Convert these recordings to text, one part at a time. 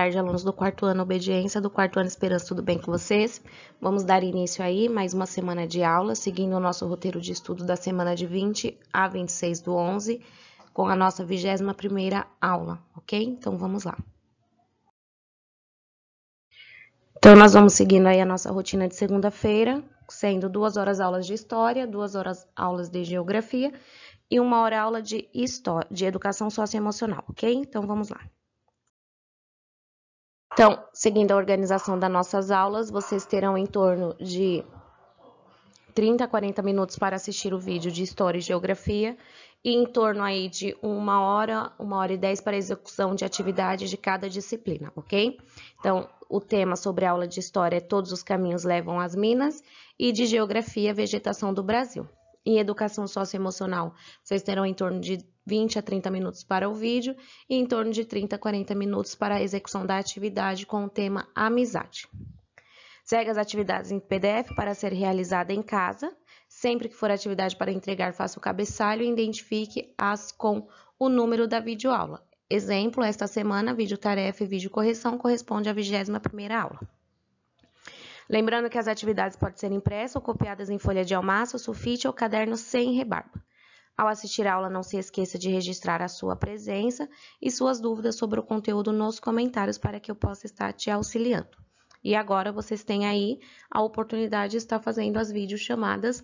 Boa tarde, alunos do quarto ano Obediência, do quarto ano Esperança, tudo bem com vocês? Vamos dar início aí, mais uma semana de aula, seguindo o nosso roteiro de estudo da semana de 20 a 26/11, com a nossa 21ª aula, ok? Então, vamos lá. Então, nós vamos seguindo aí a nossa rotina de segunda-feira, sendo 2 horas aulas de História, 2 horas aulas de Geografia e 1 hora aula de Educação Socioemocional, ok? Então, vamos lá. Então, seguindo a organização das nossas aulas, vocês terão em torno de 30 a 40 minutos para assistir o vídeo de História e Geografia e em torno aí de 1 hora e 10 para a execução de atividades de cada disciplina, ok? Então, o tema sobre a aula de História é Todos os caminhos levam às Minas e de Geografia, Vegetação do Brasil. Em Educação Socioemocional, vocês terão em torno de 20 a 30 minutos para o vídeo e em torno de 30 a 40 minutos para a execução da atividade com o tema Amizade. Segue as atividades em PDF para ser realizada em casa. Sempre que for atividade para entregar, faça o cabeçalho e identifique-as com o número da videoaula. Exemplo, esta semana, vídeo tarefa e vídeo correção corresponde à 21ª aula. Lembrando que as atividades podem ser impressas ou copiadas em folha de almaço, sulfite ou caderno sem rebarba. Ao assistir a aula, não se esqueça de registrar a sua presença e suas dúvidas sobre o conteúdo nos comentários para que eu possa estar te auxiliando. E agora vocês têm aí a oportunidade de estar fazendo as videochamadas,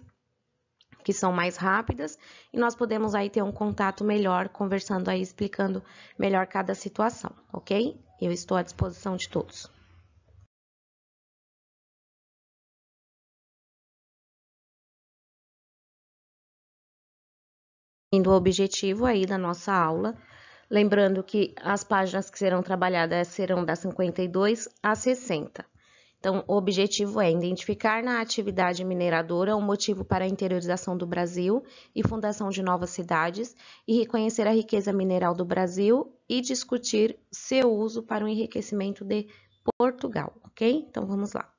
que são mais rápidas, e nós podemos aí ter um contato melhor, conversando aí, explicando melhor cada situação, ok? Eu estou à disposição de todos. O objetivo aí da nossa aula, lembrando que as páginas que serão trabalhadas serão das 52 a 60. Então, o objetivo é identificar na atividade mineradora o motivo para a interiorização do Brasil e fundação de novas cidades e reconhecer a riqueza mineral do Brasil e discutir seu uso para o enriquecimento de Portugal, ok? Então, vamos lá.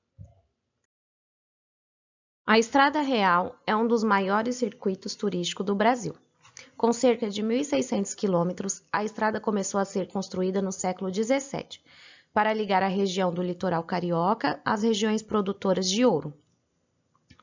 A Estrada Real é um dos maiores circuitos turísticos do Brasil. Com cerca de 1.600 quilômetros, a estrada começou a ser construída no século XVII, para ligar a região do litoral carioca às regiões produtoras de ouro,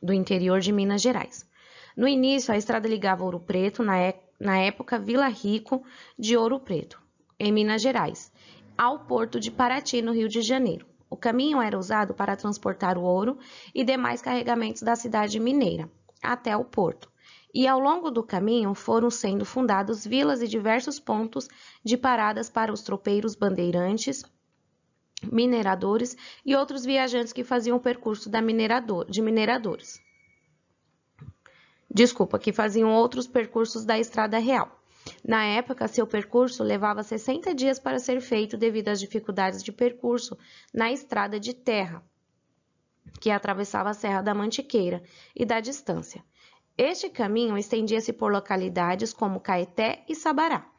do interior de Minas Gerais. No início, a estrada ligava Ouro Preto, na época Vila Rico de Ouro Preto, em Minas Gerais, ao porto de Paraty, no Rio de Janeiro. O caminho era usado para transportar o ouro e demais carregamentos da cidade mineira até o porto. E ao longo do caminho foram sendo fundados vilas e diversos pontos de paradas para os tropeiros bandeirantes, mineradores e outros viajantes que faziam o percurso de mineradores. Que faziam outros percursos da Estrada Real. Na época, seu percurso levava 60 dias para ser feito devido às dificuldades de percurso na estrada de terra, que atravessava a Serra da Mantiqueira, e da distância. Este caminho estendia-se por localidades como Caeté e Sabará,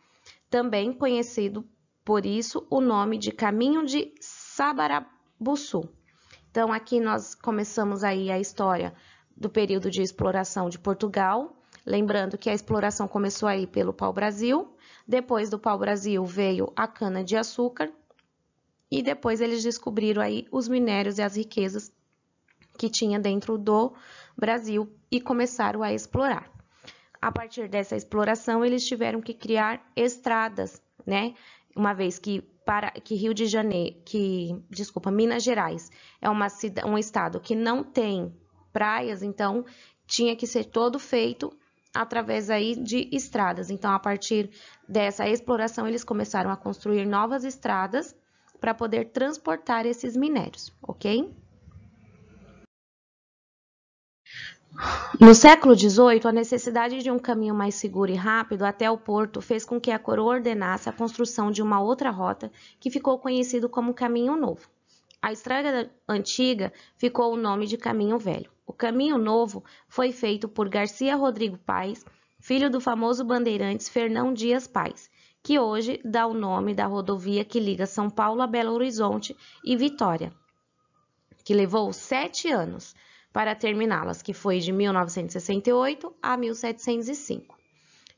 também conhecido por isso o nome de Caminho de Sabarabuçu. Então, aqui nós começamos aí a história do período de exploração de Portugal, lembrando que a exploração começou aí pelo pau-brasil, depois do pau-brasil veio a cana-de-açúcar, e depois eles descobriram aí os minérios e as riquezas que tinha dentro do Brasil e começaram a explorar. A partir dessa exploração, eles tiveram que criar estradas, né? Uma vez que Minas Gerais é um estado que não tem praias, então tinha que ser todo feito através aí de estradas. Então, a partir dessa exploração, eles começaram a construir novas estradas para poder transportar esses minérios, ok? No século XVIII, a necessidade de um caminho mais seguro e rápido até o porto fez com que a coroa ordenasse a construção de uma outra rota que ficou conhecido como Caminho Novo. A estrada antiga ficou o nome de Caminho Velho. O Caminho Novo foi feito por Garcia Rodrigo Paes, filho do famoso bandeirantes Fernão Dias Paes, que hoje dá o nome da rodovia que liga São Paulo a Belo Horizonte e Vitória, que levou 7 anos para terminá-las, que foi de 1968 a 1705.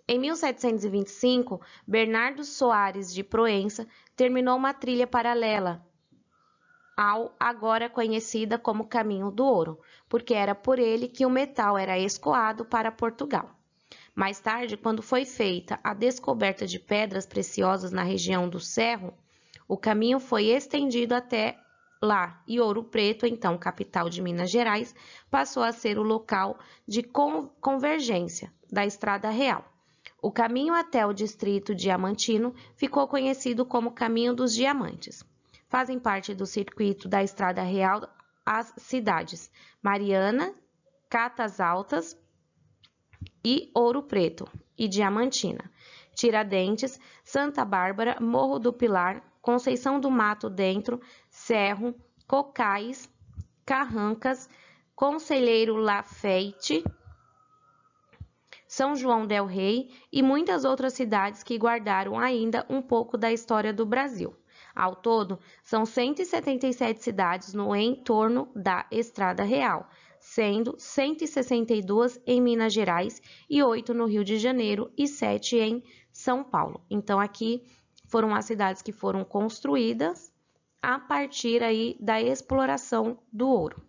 Em 1725, Bernardo Soares de Proença terminou uma trilha paralela ao agora conhecida como Caminho do Ouro, porque era por ele que o metal era escoado para Portugal. Mais tarde, quando foi feita a descoberta de pedras preciosas na região do Cerro, o caminho foi estendido até lá e Ouro Preto, então capital de Minas Gerais, passou a ser o local de convergência da Estrada Real. O caminho até o distrito diamantino ficou conhecido como Caminho dos Diamantes. Fazem parte do circuito da Estrada Real as cidades Mariana, Catas Altas e Ouro Preto e Diamantina, Tiradentes, Santa Bárbara, Morro do Pilar, Conceição do Mato Dentro, Cerro, Cocais, Carrancas, Conselheiro Lafayette, São João del Rei e muitas outras cidades que guardaram ainda um pouco da história do Brasil. Ao todo, são 177 cidades no entorno da Estrada Real, sendo 162 em Minas Gerais e 8 no Rio de Janeiro e 7 em São Paulo. Então, aqui foram as cidades que foram construídas a partir aí da exploração do ouro.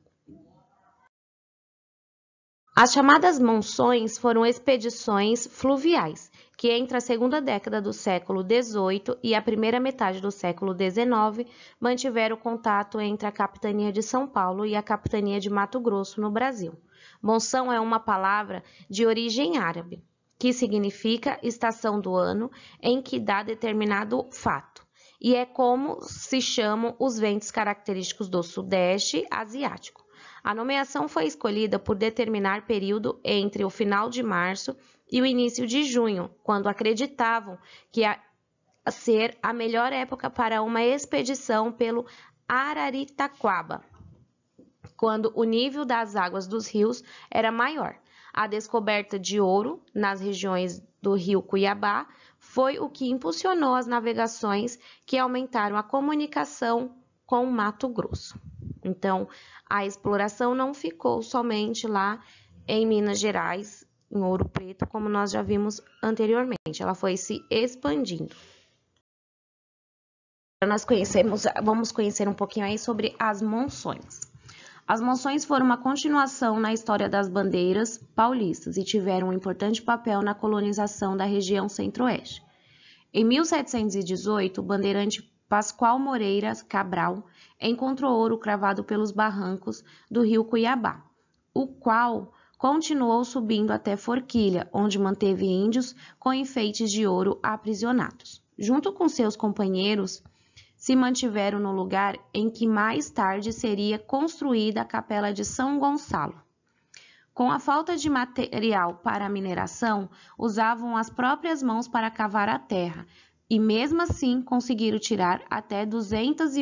As chamadas monções foram expedições fluviais, que entre a segunda década do século XVIII e a primeira metade do século XIX mantiveram contato entre a capitania de São Paulo e a capitania de Mato Grosso, no Brasil. Monção é uma palavra de origem árabe, que significa estação do ano em que dá determinado fato, e é como se chamam os ventos característicos do Sudeste Asiático. A nomeação foi escolhida por determinar período entre o final de março e o início de junho, quando acreditavam que ia ser a melhor época para uma expedição pelo Araritaquaba, quando o nível das águas dos rios era maior. A descoberta de ouro nas regiões do rio Cuiabá foi o que impulsionou as navegações que aumentaram a comunicação com o Mato Grosso. Então, a exploração não ficou somente lá em Minas Gerais, em Ouro Preto, como nós já vimos anteriormente, ela foi se expandindo. Vamos conhecer um pouquinho aí sobre as monções. As monções foram uma continuação na história das bandeiras paulistas e tiveram um importante papel na colonização da região centro-oeste. Em 1718, o bandeirante Pascoal Moreira Cabral encontrou ouro cravado pelos barrancos do rio Cuiabá, o qual continuou subindo até Forquilha, onde manteve índios com enfeites de ouro aprisionados. Junto com seus companheiros, se mantiveram no lugar em que mais tarde seria construída a Capela de São Gonçalo. Com a falta de material para a mineração, usavam as próprias mãos para cavar a terra, e mesmo assim conseguiram tirar até 200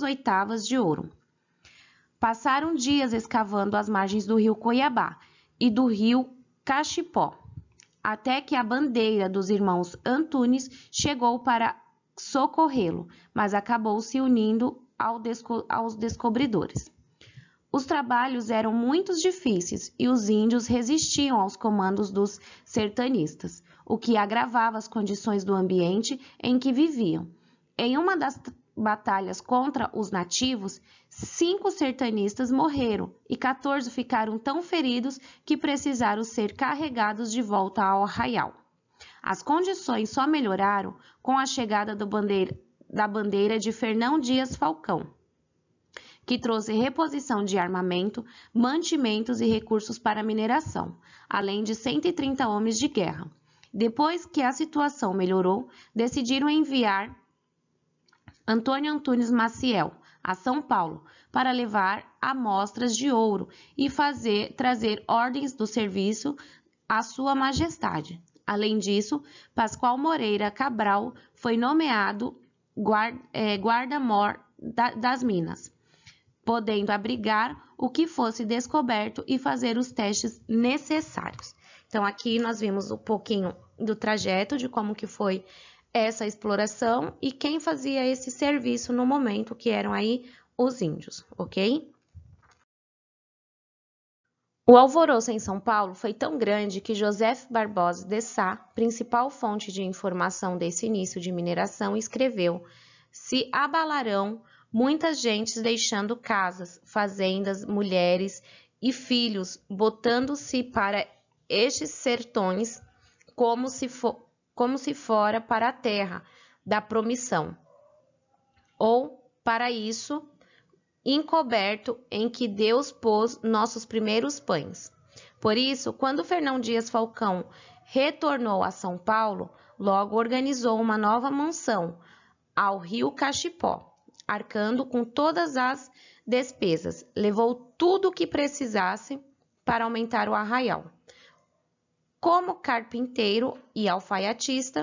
oitavas de ouro. Passaram dias escavando as margens do rio Cuiabá e do rio Caxipó, até que a bandeira dos irmãos Antunes chegou para socorrê-lo, mas acabou se unindo aos descobridores. Os trabalhos eram muito difíceis e os índios resistiam aos comandos dos sertanistas, o que agravava as condições do ambiente em que viviam. Em uma das batalhas contra os nativos, 5 sertanistas morreram e 14 ficaram tão feridos que precisaram ser carregados de volta ao arraial. As condições só melhoraram com a chegada da bandeira de Fernão Dias Falcão, que trouxe reposição de armamento, mantimentos e recursos para a mineração, além de 130 homens de guerra. Depois que a situação melhorou, decidiram enviar Antônio Antunes Maciel a São Paulo para levar amostras de ouro e trazer ordens do serviço à Sua Majestade. Além disso, Pascoal Moreira Cabral foi nomeado guarda-mor das Minas, podendo abrigar o que fosse descoberto e fazer os testes necessários. Então, aqui nós vimos um pouquinho do trajeto, de como que foi essa exploração e quem fazia esse serviço no momento, que eram aí os índios, ok? O alvoroço em São Paulo foi tão grande que Joseph Barbosa de Sá, principal fonte de informação desse início de mineração, escreveu: se abalarão muitas gentes deixando casas, fazendas, mulheres e filhos, botando-se para estes sertões como se fora para a terra da promissão, ou para isso encoberto em que Deus pôs nossos primeiros pães. Por isso, quando Fernão Dias Falcão retornou a São Paulo, logo organizou uma nova mansão ao Rio Cachipó, arcando com todas as despesas. Levou tudo o que precisasse para aumentar o arraial. Como carpinteiro e alfaiates,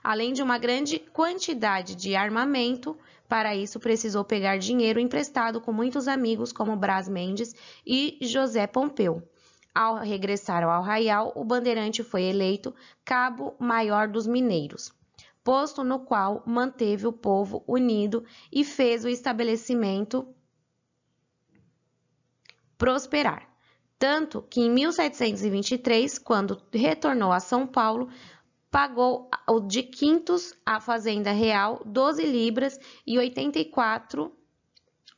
além de uma grande quantidade de armamento, para isso precisou pegar dinheiro emprestado com muitos amigos como Brás Mendes e José Pompeu. Ao regressar ao arraial, o bandeirante foi eleito cabo-maior dos mineiros, posto no qual manteve o povo unido e fez o estabelecimento prosperar. Tanto que em 1723, quando retornou a São Paulo, pagou de quintos à fazenda real 12 libras e 84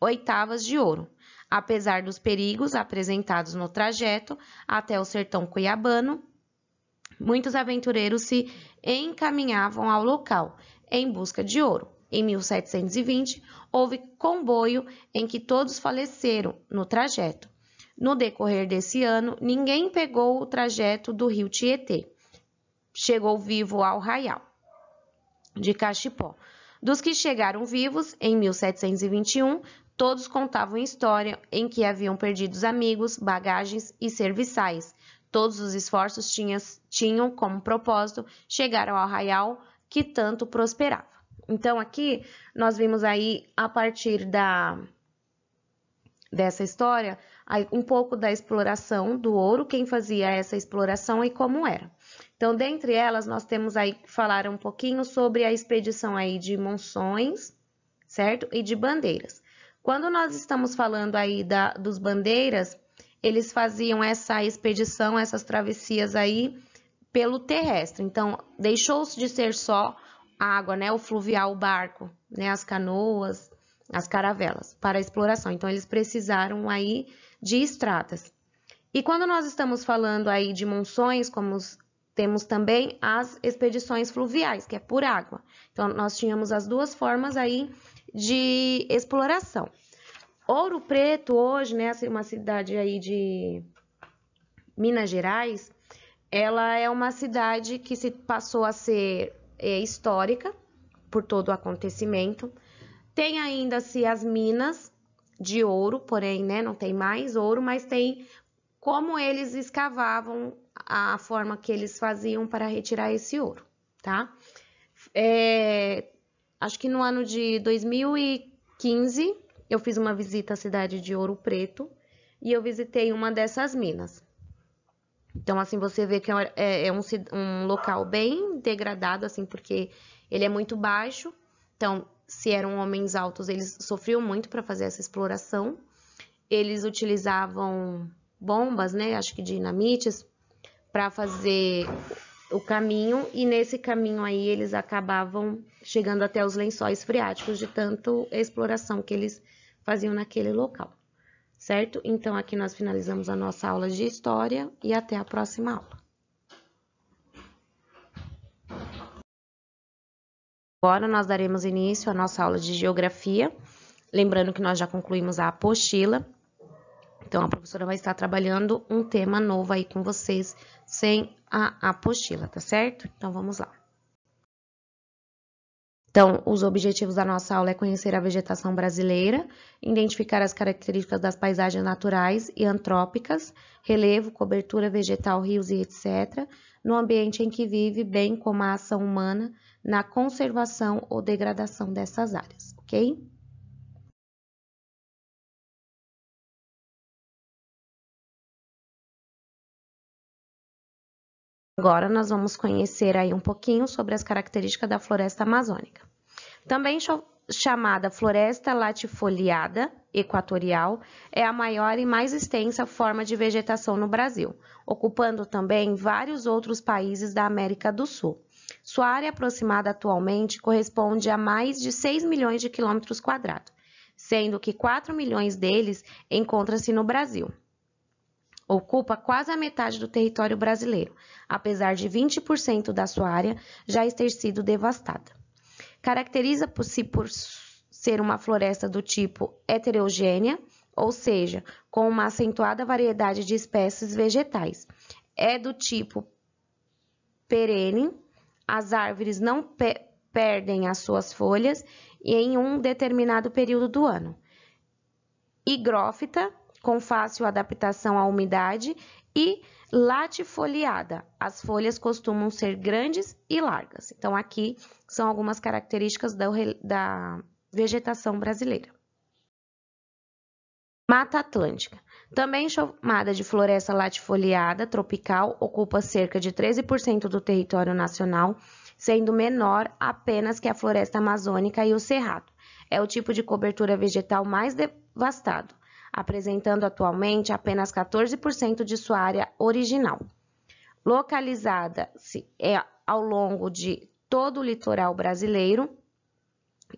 oitavas de ouro. Apesar dos perigos apresentados no trajeto até o sertão cuiabano, muitos aventureiros se encaminhavam ao local em busca de ouro. Em 1720, houve comboio em que todos faleceram no trajeto. No decorrer desse ano, ninguém pegou o trajeto do rio Tietê. Chegou vivo ao arraial de Cachipó. Dos que chegaram vivos, em 1721, todos contavam história em que haviam perdido amigos, bagagens e serviçais. Todos os esforços tinham como propósito chegar ao arraial que tanto prosperava. Então, aqui, nós vimos aí, a partir dessa história, um pouco da exploração do ouro, quem fazia essa exploração e como era. Então, dentre elas, nós temos aí que falar um pouquinho sobre a expedição aí de Monções, certo? E de Bandeiras. Quando nós estamos falando aí dos Bandeiras, eles faziam essa expedição, essas travessias aí pelo terrestre. Então, deixou-se de ser só a água, né? O fluvial, o barco, né? As canoas, as caravelas para a exploração. Então, eles precisaram aí de estradas. E quando nós estamos falando aí de Monções, temos também as expedições fluviais, que é por água. Então, nós tínhamos as duas formas aí de exploração. Ouro Preto, hoje, né, uma cidade aí de Minas Gerais, ela é uma cidade que se passou a ser histórica por todo o acontecimento. Tem ainda-se as minas de ouro, porém, né, não tem mais ouro, mas tem como eles escavavam, a forma que eles faziam para retirar esse ouro, tá? Acho que no ano de 2015, eu fiz uma visita à cidade de Ouro Preto e eu visitei uma dessas minas. Então, assim, você vê que é um local bem degradado, assim, porque ele é muito baixo. Então, se eram homens altos, eles sofriam muito para fazer essa exploração. Eles utilizavam bombas, né, acho que dinamites, para fazer o caminho, e nesse caminho aí eles acabavam chegando até os lençóis freáticos de tanto exploração que eles faziam naquele local, certo? Então, aqui nós finalizamos a nossa aula de história e até a próxima aula. Agora nós daremos início à nossa aula de geografia, lembrando que nós já concluímos a apostila. Então, a professora vai estar trabalhando um tema novo aí com vocês, sem a apostila, tá certo? Então, vamos lá. Então, os objetivos da nossa aula é conhecer a vegetação brasileira, identificar as características das paisagens naturais e antrópicas, relevo, cobertura vegetal, rios e etc., no ambiente em que vive, bem como a ação humana na conservação ou degradação dessas áreas, ok? Agora nós vamos conhecer aí um pouquinho sobre as características da floresta amazônica. Também chamada floresta latifoliada equatorial, é a maior e mais extensa forma de vegetação no Brasil, ocupando também vários outros países da América do Sul. Sua área aproximada atualmente corresponde a mais de 6 milhões de quilômetros quadrados, sendo que 4 milhões deles encontram-se no Brasil. Ocupa quase a metade do território brasileiro, apesar de 20% da sua área já ter sido devastada. Caracteriza-se por ser uma floresta do tipo heterogênea, ou seja, com uma acentuada variedade de espécies vegetais. É do tipo perene, as árvores não perdem as suas folhas em um determinado período do ano. Higrófita, com fácil adaptação à umidade, e latifoliada. As folhas costumam ser grandes e largas. Então, aqui são algumas características da vegetação brasileira. Mata Atlântica. Também chamada de floresta latifoliada tropical, ocupa cerca de 13% do território nacional, sendo menor apenas que a floresta amazônica e o cerrado. É o tipo de cobertura vegetal mais devastado, apresentando atualmente apenas 14% de sua área original. Localizada-se ao longo de todo o litoral brasileiro,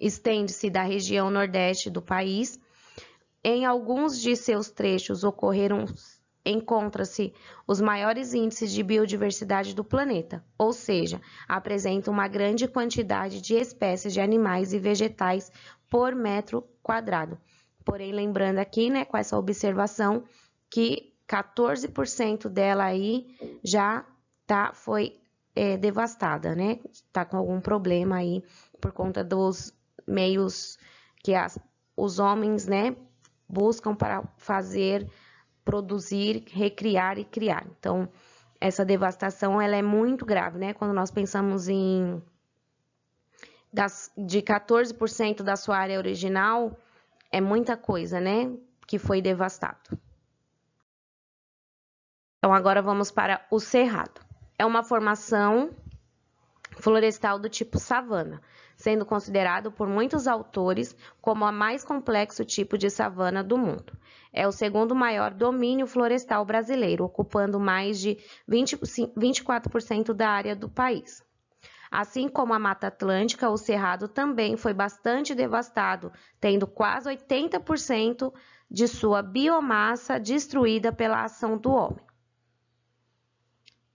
estende-se da região nordeste do país. Em alguns de seus trechos encontra-se os maiores índices de biodiversidade do planeta, ou seja, apresenta uma grande quantidade de espécies de animais e vegetais por metro quadrado. Porém, lembrando aqui, né, com essa observação, que 14% dela aí já foi devastada, né? Tá com algum problema aí por conta dos meios que os homens, né, buscam para fazer, produzir, recriar e criar. Então, essa devastação, ela é muito grave, né? Quando nós pensamos de 14% da sua área original, é muita coisa, né, que foi devastado. Então, agora vamos para o cerrado. É uma formação florestal do tipo savana, sendo considerado por muitos autores como a mais complexo tipo de savana do mundo. É o segundo maior domínio florestal brasileiro, ocupando mais de 24% da área do país. Assim como a Mata Atlântica, o Cerrado também foi bastante devastado, tendo quase 80% de sua biomassa destruída pela ação do homem.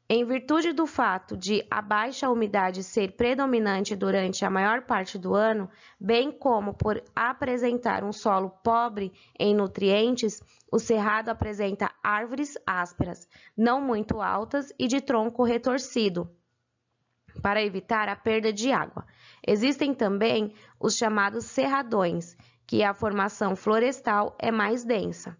Em virtude do fato de a baixa umidade ser predominante durante a maior parte do ano, bem como por apresentar um solo pobre em nutrientes, o Cerrado apresenta árvores ásperas, não muito altas e de tronco retorcido, para evitar a perda de água. Existem também os chamados cerradões, que a formação florestal é mais densa.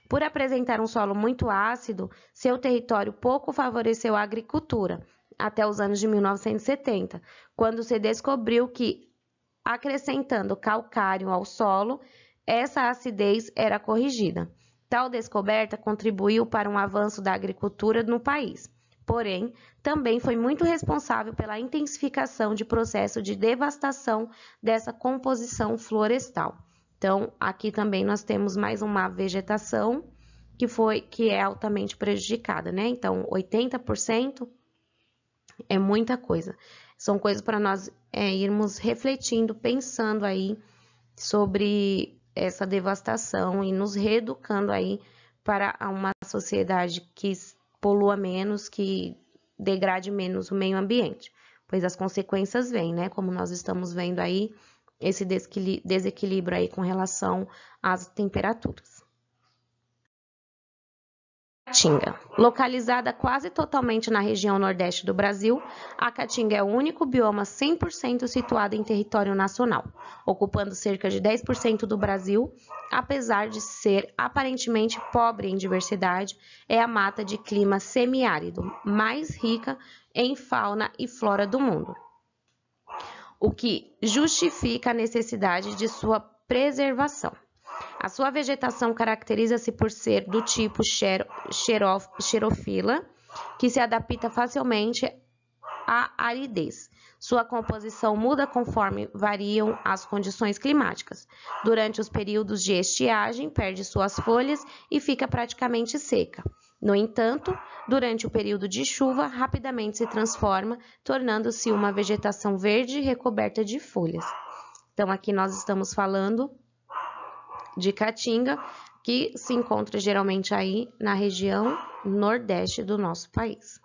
Por apresentar um solo muito ácido, seu território pouco favoreceu a agricultura, até os anos de 1970, quando se descobriu que, acrescentando calcário ao solo, essa acidez era corrigida. Tal descoberta contribuiu para um avanço da agricultura no país. Porém, também foi muito responsável pela intensificação de processo de devastação dessa composição florestal. Então, aqui também nós temos mais uma vegetação que é altamente prejudicada, né? Então, 80% é muita coisa. São coisas para nós irmos refletindo, pensando aí sobre essa devastação e nos reeducando aí para uma sociedade que polua menos, que degrade menos o meio ambiente, pois as consequências vêm, né? Como nós estamos vendo aí, esse desequilíbrio aí com relação às temperaturas. Caatinga. Localizada quase totalmente na região nordeste do Brasil, a Caatinga é o único bioma 100% situado em território nacional, ocupando cerca de 10% do Brasil. Apesar de ser aparentemente pobre em diversidade, é a mata de clima semiárido mais rica em fauna e flora do mundo, o que justifica a necessidade de sua preservação. A sua vegetação caracteriza-se por ser do tipo xerófila, que se adapta facilmente à aridez. Sua composição muda conforme variam as condições climáticas. Durante os períodos de estiagem, perde suas folhas e fica praticamente seca. No entanto, durante o período de chuva, rapidamente se transforma, tornando-se uma vegetação verde recoberta de folhas. Então, aqui nós estamos falando de caatinga, que se encontra geralmente aí na região nordeste do nosso país.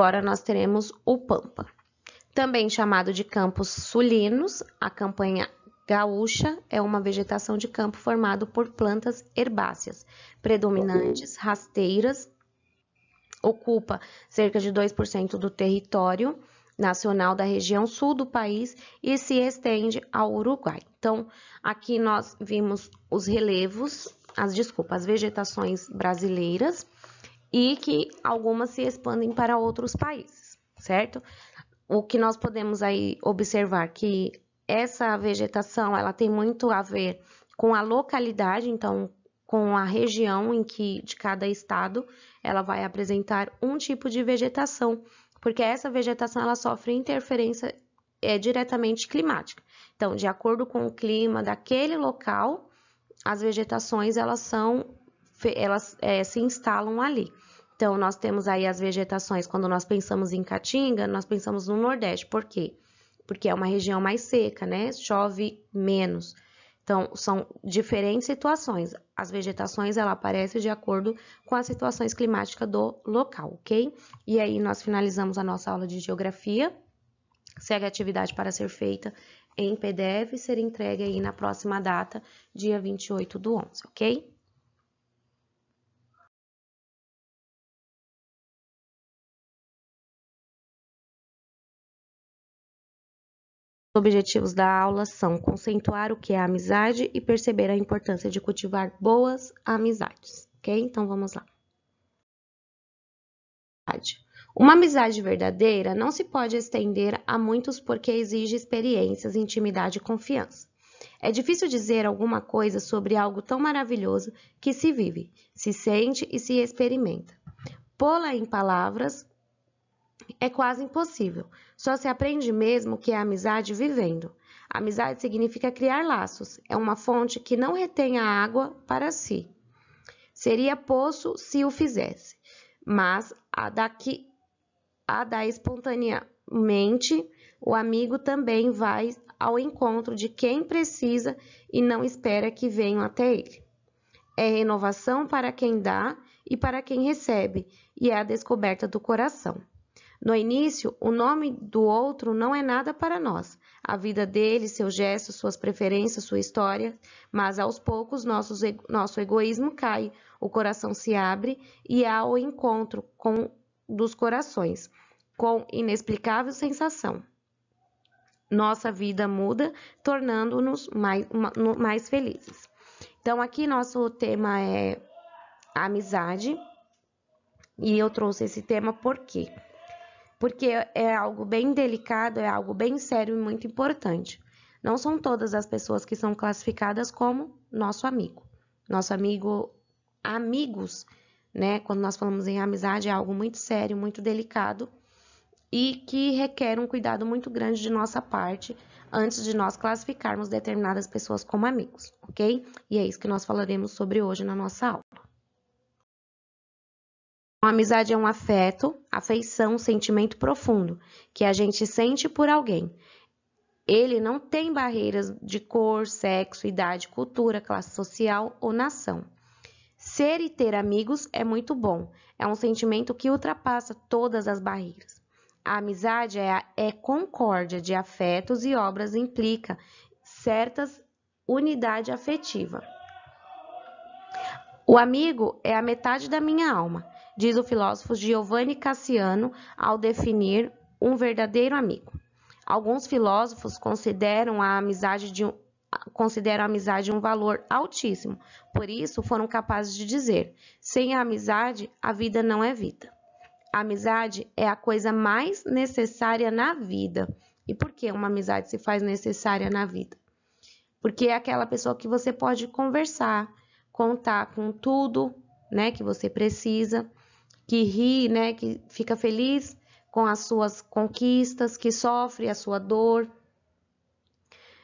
Agora nós teremos o Pampa, também chamado de campos sulinos. A campanha gaúcha é uma vegetação de campo formado por plantas herbáceas predominantes, rasteiras, ocupa cerca de 2% do território nacional da região sul do país e se estende ao Uruguai. Então, aqui nós vimos os relevos, as vegetações brasileiras, e que algumas se expandem para outros países, certo? O que nós podemos aí observar que essa vegetação, ela tem muito a ver com a localidade, então, com a região em que, de cada estado, ela vai apresentar um tipo de vegetação, porque essa vegetação, ela sofre interferência diretamente climática. Então, de acordo com o clima daquele local, as vegetações, elas se instalam ali. Então, nós temos aí as vegetações, quando nós pensamos em Caatinga, nós pensamos no Nordeste. Por quê? Porque é uma região mais seca, né? Chove menos. Então, são diferentes situações. As vegetações, ela aparecem de acordo com as situações climáticas do local, ok? E aí, nós finalizamos a nossa aula de geografia. Segue a atividade para ser feita em PDF e ser entregue aí na próxima data, dia 28/11, ok? Os objetivos da aula são conceituar o que é amizade e perceber a importância de cultivar boas amizades, ok? Então, vamos lá. Uma amizade verdadeira não se pode estender a muitos porque exige experiências, intimidade e confiança. É difícil dizer alguma coisa sobre algo tão maravilhoso que se vive, se sente e se experimenta. Pô-la em palavras é quase impossível. Só se aprende mesmo o que é amizade vivendo. Amizade significa criar laços. É uma fonte que não retém a água para si. Seria poço se o fizesse, mas a da espontaneamente, o amigo também vai ao encontro de quem precisa e não espera que venham até ele. É renovação para quem dá e para quem recebe, e é a descoberta do coração. No início, o nome do outro não é nada para nós. A vida dele, seus gestos, suas preferências, sua história, mas aos poucos nosso egoísmo cai, o coração se abre e há o encontro dos corações, com inexplicável sensação. Nossa vida muda, tornando-nos mais felizes. Então, aqui nosso tema é amizade, e eu trouxe esse tema por quê? Porque é algo bem delicado, é algo bem sério e muito importante. Não são todas as pessoas que são classificadas como nosso amigo. Nosso amigo, amigos, né? Quando nós falamos em amizade, é algo muito sério, muito delicado. e que requer um cuidado muito grande de nossa parte antes de nós classificarmos determinadas pessoas como amigos, ok? E é isso que nós falaremos sobre hoje na nossa aula. A amizade é um afeto, afeição, sentimento profundo que a gente sente por alguém. Ele não tem barreiras de cor, sexo, idade, cultura, classe social ou nação. Ser e ter amigos é muito bom. É um sentimento que ultrapassa todas as barreiras. A amizade é concórdia de afetos e obras, implica certas unidade afetiva. O amigo é a metade da minha alma, diz o filósofo Giovanni Cassiano ao definir um verdadeiro amigo. Alguns filósofos consideram a amizade um valor altíssimo, por isso foram capazes de dizer: sem a amizade, a vida não é vida. A amizade é a coisa mais necessária na vida. E por que uma amizade se faz necessária na vida? Porque é aquela pessoa que você pode conversar, contar com tudo, né, que você precisa, que ri, né, que fica feliz com as suas conquistas, que sofre a sua dor,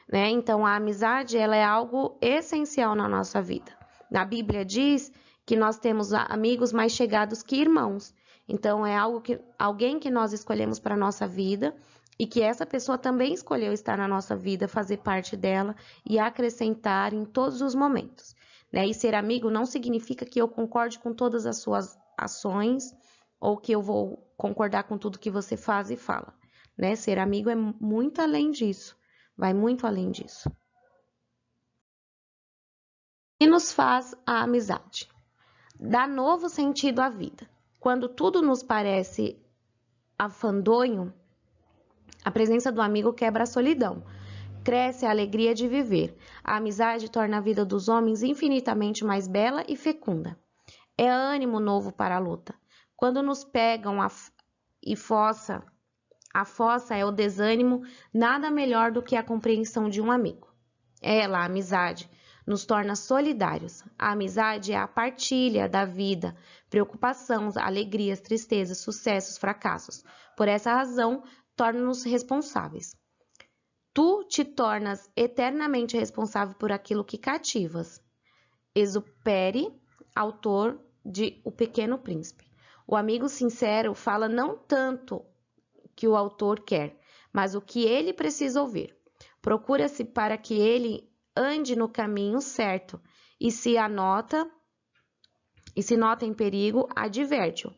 né? Então a amizade, ela é algo essencial na nossa vida. Na Bíblia diz que nós temos amigos mais chegados que irmãos. Então é alguém que nós escolhemos para a nossa vida e que essa pessoa também escolheu estar na nossa vida, fazer parte dela e acrescentar em todos os momentos, né? E ser amigo não significa que eu concorde com todas as suas ações ou que eu vou concordar com tudo que você faz e fala, né? Ser amigo é muito além disso, vai muito além disso. E nos faz a amizade? Dá novo sentido à vida. Quando tudo nos parece afandonho, a presença do amigo quebra a solidão. Cresce a alegria de viver. A amizade torna a vida dos homens infinitamente mais bela e fecunda. É ânimo novo para a luta. Quando nos pegam a fossa é o desânimo, nada melhor do que a compreensão de um amigo. Ela, a amizade, nos torna solidários. A amizade é a partilha da vida, preocupações, alegrias, tristezas, sucessos, fracassos. Por essa razão, torna-nos responsáveis. Tu te tornas eternamente responsável por aquilo que cativas. Exupéry, autor de O Pequeno Príncipe. O amigo sincero fala não tanto que o autor quer, mas o que ele precisa ouvir. Procura-se para que ele ande no caminho certo e se nota em perigo, adverte-o.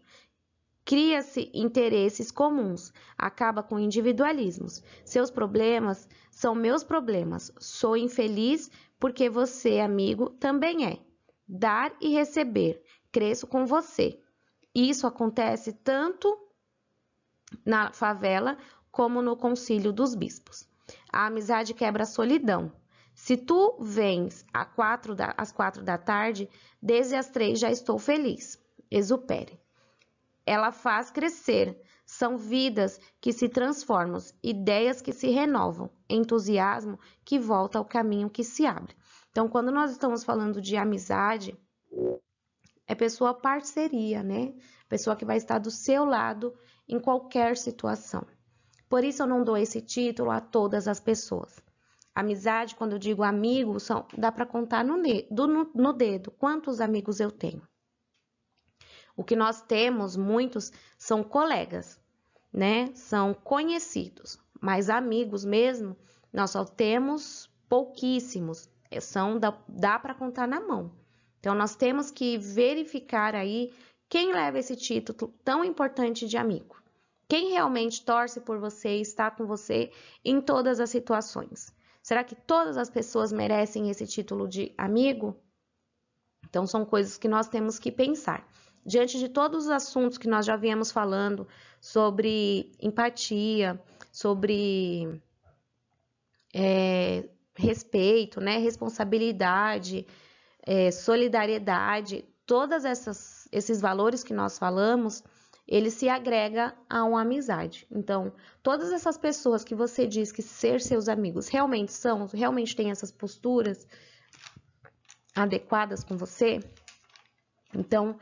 Cria-se interesses comuns, acaba com individualismos. Seus problemas são meus problemas. Sou infeliz porque você, amigo, também é. Dar e receber. Cresço com você. Isso acontece tanto na favela como no concílio dos bispos. A amizade quebra a solidão. Se tu vens às 4 da tarde, desde as 3 já estou feliz. Exupéry. Ela faz crescer, são vidas que se transformam, ideias que se renovam, entusiasmo que volta ao caminho que se abre. Então, quando nós estamos falando de amizade, é pessoa parceria, né? Pessoa que vai estar do seu lado em qualquer situação. Por isso eu não dou esse título a todas as pessoas. Amizade, quando eu digo amigo, dá para contar no dedo quantos amigos eu tenho. O que nós temos, muitos, são colegas, né? São conhecidos, mas amigos mesmo, nós só temos pouquíssimos. Dá para contar na mão. Então, nós temos que verificar aí quem leva esse título tão importante de amigo. Quem realmente torce por você e está com você em todas as situações. Será que todas as pessoas merecem esse título de amigo? Então, são coisas que nós temos que pensar. Diante de todos os assuntos que nós já viemos falando sobre empatia, sobre respeito, né, responsabilidade, solidariedade, todos esses valores que nós falamos, ele se agrega a uma amizade. Então, todas essas pessoas que você diz que ser seus amigos realmente têm essas posturas adequadas com você, então,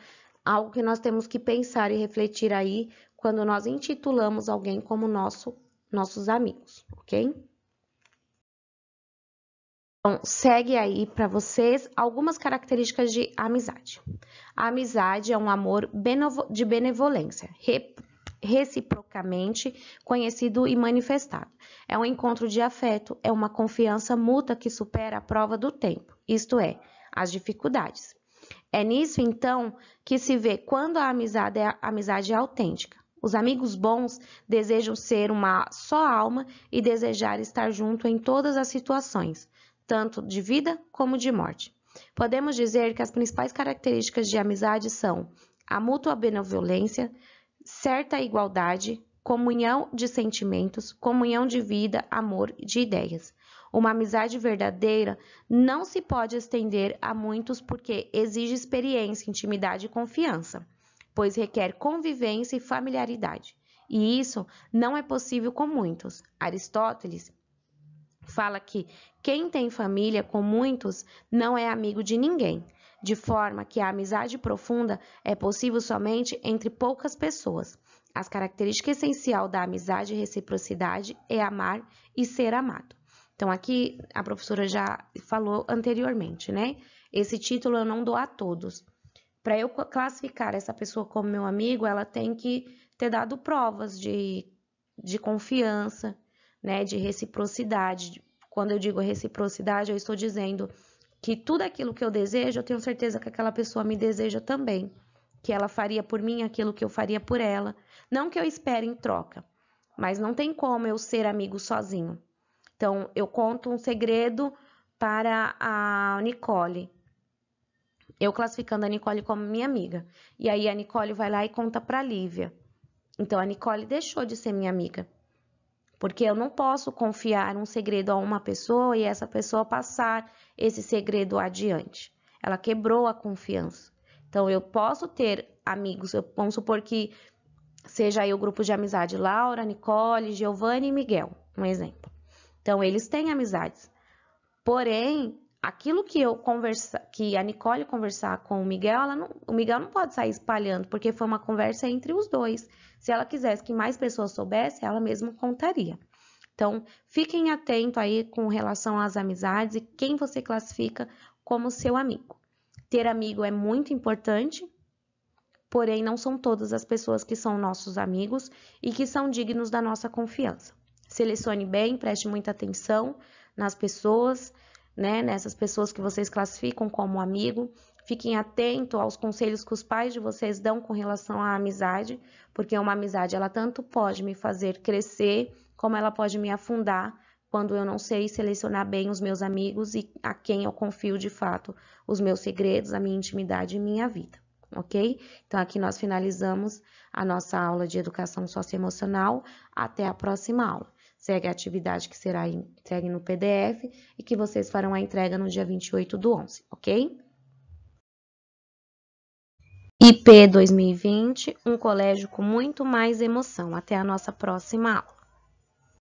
algo que nós temos que pensar e refletir aí quando nós intitulamos alguém como nossos amigos, ok? Então, segue aí para vocês algumas características de amizade. A amizade é um amor de benevolência, reciprocamente conhecido e manifestado. É um encontro de afeto, é uma confiança mútua que supera a prova do tempo, isto é, as dificuldades. É nisso, então, que se vê quando a amizade é autêntica. Os amigos bons desejam ser uma só alma e desejar estar junto em todas as situações, tanto de vida como de morte. Podemos dizer que as principais características de amizade são a mútua benevolência, certa igualdade, comunhão de sentimentos, comunhão de vida, amor e de ideias. Uma amizade verdadeira não se pode estender a muitos porque exige experiência, intimidade e confiança, pois requer convivência e familiaridade. E isso não é possível com muitos. Aristóteles fala que quem tem família com muitos não é amigo de ninguém, de forma que a amizade profunda é possível somente entre poucas pessoas. As características essenciais da amizade e reciprocidade é amar e ser amado. Então, aqui a professora já falou anteriormente, né? Esse título eu não dou a todos. Para eu classificar essa pessoa como meu amigo, ela tem que ter dado provas de confiança, né, de reciprocidade. Quando eu digo reciprocidade, eu estou dizendo que tudo aquilo que eu desejo, eu tenho certeza que aquela pessoa me deseja também, que ela faria por mim aquilo que eu faria por ela, não que eu espere em troca, mas não tem como eu ser amigo sozinho. Então, eu conto um segredo para a Nicole, eu classificando a Nicole como minha amiga, e aí a Nicole vai lá e conta para a Lívia. Então, a Nicole deixou de ser minha amiga, porque eu não posso confiar um segredo a uma pessoa e essa pessoa passar esse segredo adiante. Ela quebrou a confiança. Então, eu posso ter amigos, vamos supor que seja aí o grupo de amizade Laura, Nicole, Giovanni e Miguel, um exemplo. Então, eles têm amizades. Porém, aquilo que a Nicole conversar com o Miguel, o Miguel não pode sair espalhando, porque foi uma conversa entre os dois. Se ela quisesse que mais pessoas soubessem, ela mesma contaria. Então, fiquem atentos aí com relação às amizades e quem você classifica como seu amigo. Ter amigo é muito importante, porém não são todas as pessoas que são nossos amigos e que são dignos da nossa confiança. Selecione bem, preste muita atenção nas pessoas, né? Nessas pessoas que vocês classificam como amigo. Fiquem atentos aos conselhos que os pais de vocês dão com relação à amizade, porque uma amizade ela tanto pode me fazer crescer, como ela pode me afundar quando eu não sei selecionar bem os meus amigos e a quem eu confio de fato os meus segredos, a minha intimidade e minha vida, ok? Então, aqui nós finalizamos a nossa aula de educação socioemocional. Até a próxima aula. Segue a atividade que será entregue no PDF e que vocês farão a entrega no dia 28/11, ok? IP 2020, um colégio com muito mais emoção. Até a nossa próxima aula.